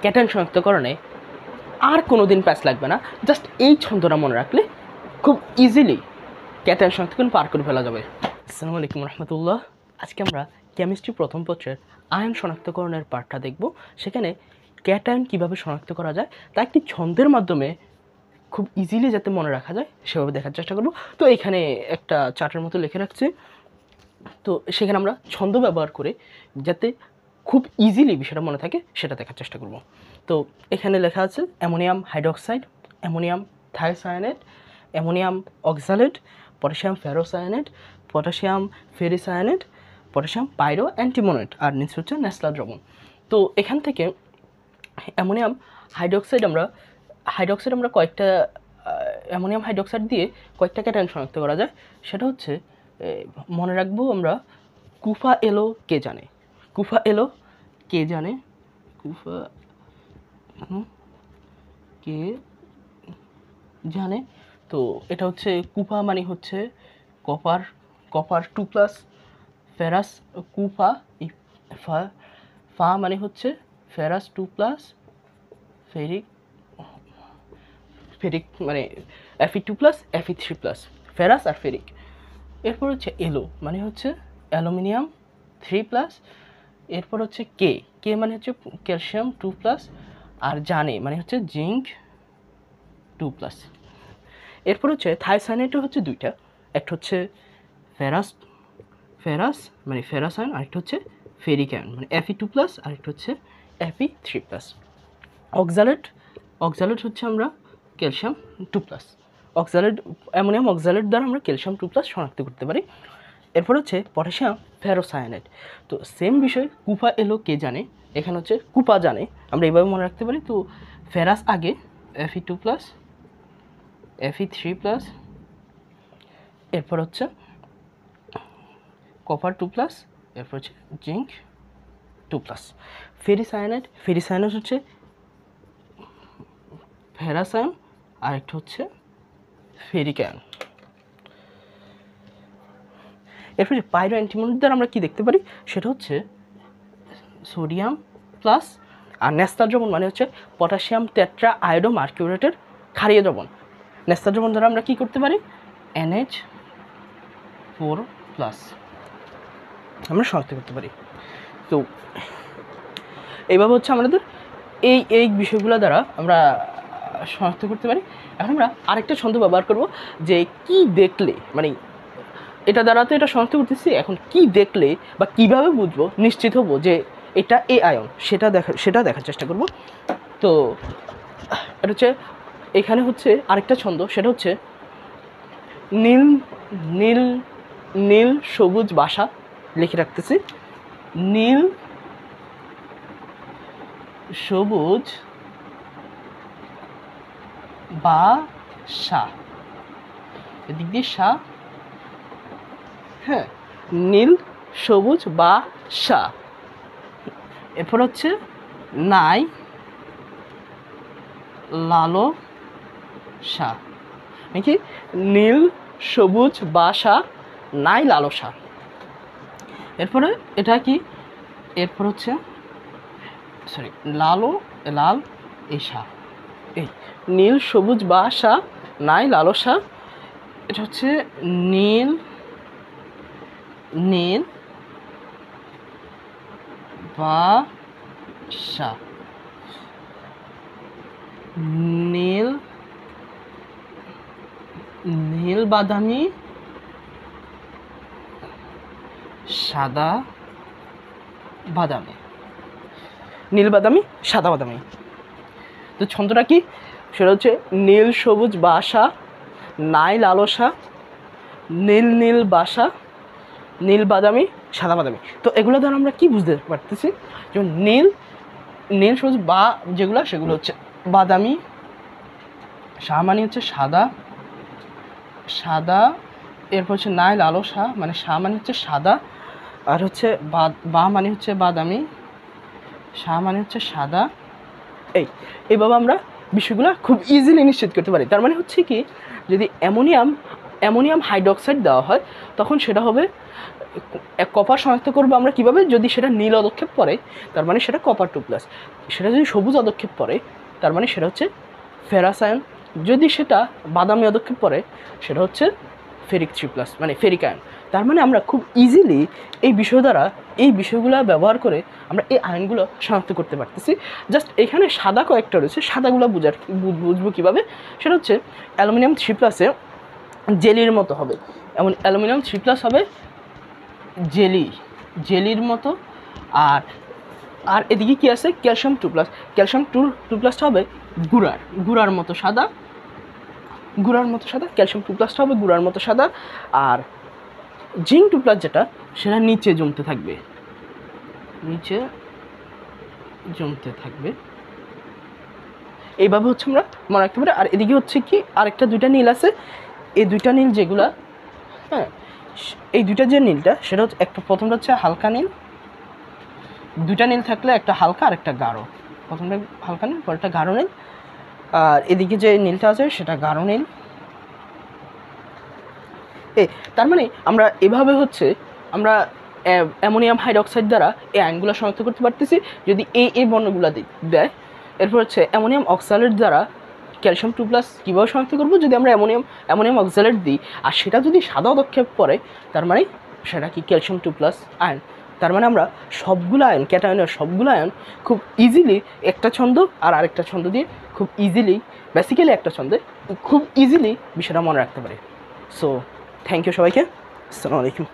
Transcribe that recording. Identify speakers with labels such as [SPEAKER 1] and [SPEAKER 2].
[SPEAKER 1] Cation শনাক্তকরণে আর কোনো দিন প্যাচ লাগবে না, জাস্ট এই ছন্দটা মনে রাখলে খুব ইজিলি ক্যাটায়ন শনাক্তকরণ পার করে ফেলা যাবে। আসসালামু আলাইকুম রহমতুল্লাহ। আজকে আমরা কেমিস্ট্রি প্রথম পত্রের আয়ন শনাক্তকরণের পার্টটা দেখব। সেখানে ক্যাটায়ন কীভাবে শনাক্ত করা যায় তা একটি ছন্দের মাধ্যমে খুব ইজিলি যাতে মনে রাখা যায় সেভাবে দেখার চেষ্টা করব। তো এখানে একটা চার্টের মতো লিখে রাখছি, তো সেখানে আমরা ছন্দ ব্যবহার করে যাতে খুব ইজিলি বিষয়টা মনে থাকে সেটা দেখার চেষ্টা করব। তো এখানে লেখা আছে ammonium hydroxide, ammonium thiocyanate, ammonium oxalate, potassium ferrocyanide, potassium ferricyanide, potassium pyroantimonate, আর নিচে হচ্ছে ন্যাসলা দ্রবণ। তো এখান থেকে অ্যামোনিয়াম হাইড্রোক্সাইড আমরা কয়েকটা অ্যামোনিয়াম হাইড্রোক্সাইড দিয়ে কয়েকটা ক্যাটায়ন শনাক্ত করা যায়। সেটা হচ্ছে মনে রাখবো আমরা কুফা এলো কে জানে, কুফা এলো কে জানে, কুফা কে জানে। তো এটা হচ্ছে কুফা মানে হচ্ছে কপার, কপার 2+, ফেরাস কুফা, ফা মানে হচ্ছে ফেরাস 2+, ফেরিক মানে Fe2+, Fe3+, ফেরাস আর ফেরিক। এরপর হচ্ছে এলো মানে হচ্ছে অ্যালুমিনিয়াম 3+, এরপর হচ্ছে কে মানে হচ্ছে ক্যালসিয়াম 2+, আর জানে মানে হচ্ছে জিঙ্ক 2+। এরপর হচ্ছে থায়োসায়ানেটও হচ্ছে দুইটা, একটা হচ্ছে ফেরাস মানে ফেরাস আয়ন, আরেকটা হচ্ছে ফেরিক আয়ন মানে Fe2+, আরেকটা হচ্ছে Fe3+। অক্সালেট হচ্ছে আমরা ক্যালসিয়াম 2+। অ্যামোনিয়াম অক্সালেট দ্বারা আমরা ক্যালসিয়াম 2+ শনাক্ত করতে পারি। এরপর হচ্ছে পটাশিয়াম ফেরোসায়ানেট। তো সেম বিষয় কুফা এলো কে জানে, এখানে হচ্ছে কুপা জানে, আমরা এইভাবে মনে রাখতে পারি। তো ফেরাস আগে Fe2+, Fe3+, এরপর হচ্ছে কপার 2+, এরপর হচ্ছে জিঙ্ক 2+। ফেরিসায়ানেট হচ্ছে ফেরাস আয়ন, আরেকটা হচ্ছে ফেরিক আয়ন। এরপর যে পাইরো অ্যান্টিমোনেট দ্বারা আমরা কি দেখতে পারি সেটা হচ্ছে সোডিয়াম প্লাস, আর ন্যাসলা দ্রবণ মানে হচ্ছে পটাশিয়াম টেট্রা আয়োডো মার্কিউরেটের ক্ষারীয় দ্রবণ। ন্যাসলা দ্রবণ দ্বারা আমরা কি করতে পারি NH4+ আমরা শনাক্ত করতে পারি। তো এইভাবে হচ্ছে আমাদের এই বিষয়গুলো দ্বারা আমরা শনাক্ত করতে পারি। এখন আমরা আরেকটা ছন্দ ব্যবহার করব যে কি দেখলে, মানে এটা দ্বারা তো এটা শনাক্ত করতেছি, এখন কি দেখলে বা কিভাবে বুঝবো, নিশ্চিত হবো যে এটা এ আয়ন, সেটা দেখার চেষ্টা করব। তো এটা হচ্ছে এখানে হচ্ছে আরেকটা ছন্দ, সেটা হচ্ছে নীল নীল নীল সবুজ বাসা লিখে রাখতেছি, নীল সবুজ বাসা, এদিক দিয়ে সা, হ্যাঁ, নীল সবুজ বাসা। এরপর হচ্ছে নাই লালসা, নাকি নীল সবুজ বাসা নাই লালসা। এরপরে এটা কি, এরপর হচ্ছে লাল এসা, এই নীল সবুজ বাসা নাই লালসা। এটা হচ্ছে নীল বাসা, নীল বাদামি সাদা বাদামি, নীল বাদামি সাদা বাদামি। তো ছন্দটা কি, সেটা হচ্ছে নীল সবুজ বাসা নাই লালসা, নীল বাসা, নীল বাদামি সাদা বাদামি। তো এগুলো দ্বারা আমরা কি বুঝতে পারতেছি, যেমন নীল সবুজ বা যেগুলো সেগুলো হচ্ছে বাদামি, সা মানে হচ্ছে সাদা, এরপর হচ্ছে নাই লালসা মানে সা মানে হচ্ছে সাদা, আর হচ্ছে বা মানে হচ্ছে বাদামি, সা মানে হচ্ছে সাদা। এইভাবে আমরা বিষয়গুলো খুব ইজিলি নিশ্চিত করতে পারি। তার মানে হচ্ছে কি, যদি অ্যামোনিয়াম হাইড্রোক্সাইড দেওয়া হয় তখন সেটা হবে কপার শনাক্ত করবো আমরা কীভাবে, যদি সেটা নীল অদক্ষেপ পড়ে তার মানে সেটা কপার 2+, সেটা যদি সবুজ অদক্ষেপ পড়ে তার মানে সেটা হচ্ছে ফেরাস আয়ন, যদি সেটা বাদামি অদক্ষেপ পড়ে সেটা হচ্ছে ফেরিক 3+, মানে ফেরিক আয়ন। তার মানে আমরা খুব ইজিলি এই বিষয়গুলো ব্যবহার করে আমরা এই আয়নগুলো শনাক্ত করতে পারতেছি। জাস্ট এখানে সাদা কয়েকটা রয়েছে, সাদাগুলো বুঝবো কীভাবে, সেটা হচ্ছে অ্যালুমিনিয়াম 3+-এ জেলির মতো হবে, এমন অ্যালুমিনিয়াম 3+ হবে জেলির মতো। আর এদিকে কি আছে, ক্যালসিয়াম 2+, ক্যালসিয়াম 2+টা হবে গুড়ার মতো সাদা, ক্যালসিয়াম 2+টা হবে গুড়ার মতো সাদা। আর জিঙ্ক 2+, যেটা সেটা নিচে জমতে থাকবে, এইভাবে হচ্ছে আমরা মনে রাখতে পারি। আর এদিকে হচ্ছে কি আরেকটা 2টা নীল আছে, এই 2টা নীল যেগুলা, হ্যাঁ এই 2টা যে নীলটা সেটা হচ্ছে একটা, প্রথমটা হচ্ছে হালকা নীল, 2টা নীল থাকলে একটা হালকা আর একটা গাঢ়, প্রথমটা হালকা নীল পরেরটা গাঢ় নীল। আর এদিকে যে নীলটা আছে সেটা গাঢ় নীল। তার মানে আমরা এভাবে হচ্ছে আমরা অ্যামোনিয়াম হাইড্রোক্সাইড দ্বারা এই আয়নগুলো শনাক্ত করতে পারতেছি যদি এই বর্ণগুলো দেয়। এরপর হচ্ছে অ্যামোনিয়াম অক্সালেট দ্বারা ক্যালসিয়াম 2+ কীভাবে শনাক্ত করবো, যদি আমরা অ্যামোনিয়াম অক্সালেট দিই আর সেটা যদি সাদা অদক্ষেপ পড়ে তার মানে সেটা কি ক্যালসিয়াম 2+ আয়ন। তার মানে আমরা সবগুলো আয়ন, ক্যাটায়নের সবগুলো আয়ন খুব ইজিলি একটা ছন্দ আর আরেকটা ছন্দ দিয়ে খুব ইজিলি, বেসিক্যালি একটা ছন্দে খুব ইজিলি বিষয়টা মনে রাখতে পারি। সো থ্যাংক ইউ সবাইকে, আসসালামু আলাইকুম।